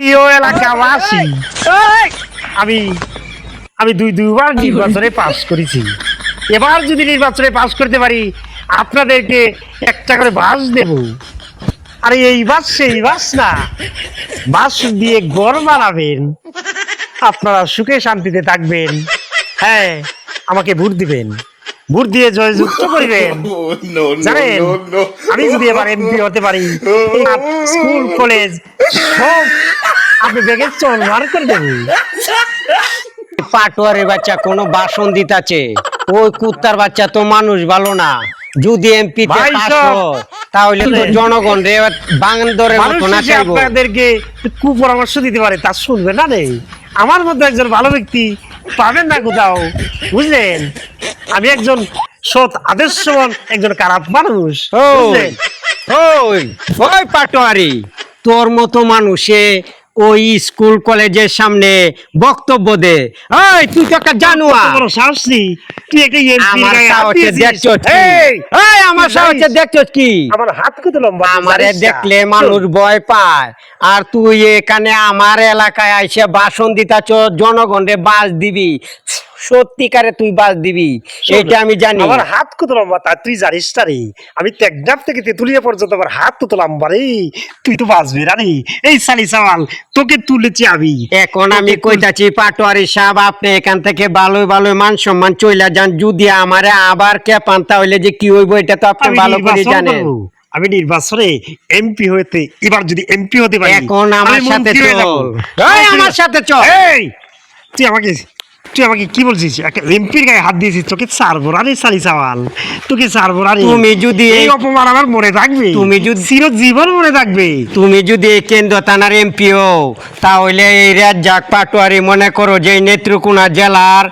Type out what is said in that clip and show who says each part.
Speaker 1: প্রিয় এলাকাবাসী, আমি আমি দুইবার নির্বাচনে পাস করেছি। এবার যদি নির্বাচনে পাস করতে পারি আপনাদেরকে একটা করে বাস দেব। আরে এই বাস সেই বাস না, বাস দিয়ে ঘর বানাবেন, আপনারা সুখে শান্তিতে থাকবেন। হ্যাঁ, আমাকে ভোট দিবেন, ভোট দিয়ে জয়যুক্ত করিবেন। জানেন, আমি যদি এবার এমপি হতে পারি, স্কুল কলেজ সব আপনি ব্যাগে চলমার করে দেবেন।
Speaker 2: পাটোয়ারের বাচ্চা কোনো বাসন দিতাছে, ওই কুত্তার বাচ্চা তো মানুষ ভালো না। যদি এমপি
Speaker 1: ভাই সব
Speaker 2: তাহলে তো জনগণ রে বান্দরের মতো না চাইবো।
Speaker 1: আপনাদেরকে কুপরামর্শ দিতে পারে, তা শুনবেন না নেই। আমার মধ্যে একজন ভালো ব্যক্তি পাবেন না কোথাও, বুঝলেন? আমি একজন সৎ আদর্শবান একজন খারাপ মানুষ, বুঝলেন?
Speaker 2: ওই ওই পাটোয়ারি, তোর মতো মানুষে ওই স্কুল কলেজের সামনে বক্তব্য দে। ওই তুই তো একটা জানোয়ার।
Speaker 1: বড় সাহসী, তুই একটা
Speaker 2: আমার সাহসে দেখছো কি? এই আমার সাহসে দেখছো কি?
Speaker 1: আমার হাত কত লম্বা,
Speaker 2: আমারে দেখলে মানুষ ভয় পায়, আর তুই এখানে আমার এলাকায় আইসে ভাষণ দিতাছ, জনগণে বাস দিবি। সত্যিকারে তুই বাস দিবি, এটা আমি জানি।
Speaker 1: আমার হাত কত লম্বা তা তুই জানিস না রে? আমি টেকনাফ থেকে তেতুলিয়া পর্যন্ত আমার হাত কত লম্বা রে, তুই তো বাঁচবি না রে। এই সালি সাওয়াল, তোকে তুলেছি আমি।
Speaker 2: এখন আমি কইতাছি পাটোয়ারি সাহেব, আপনি এখান থেকে ভালোই ভালোই মান সম্মান চইলা যান। যদি আমারে আবার কে পান তাহলে যে কি হইব এটা তো আপনি ভালো করে জানেন।
Speaker 1: আমি নির্বাচনে এমপি হতে, এবার যদি এমপি হতে পারি,
Speaker 2: এখন আমার সাথে চল। এই আমার সাথে চল।
Speaker 1: এই তুই আমাকে কি বলছিস? একটা এমপির গায়ে হাত দিয়েছিস, তোকে ছাড়বো না রে সালি সাওয়াল, তোকে ছাড়বো না রে।
Speaker 2: তুমি যদি
Speaker 1: এই অপমান আমার মনে থাকবে,
Speaker 2: তুমি যদি
Speaker 1: চিরজীবন মনে থাকবে।
Speaker 2: তুমি যদি এই কেন্দ্র থানার এমপি হও, তাহলে এই রাজ্জাক পাটোয়ারি মনে করো যে এই নেত্রকোনা জেলার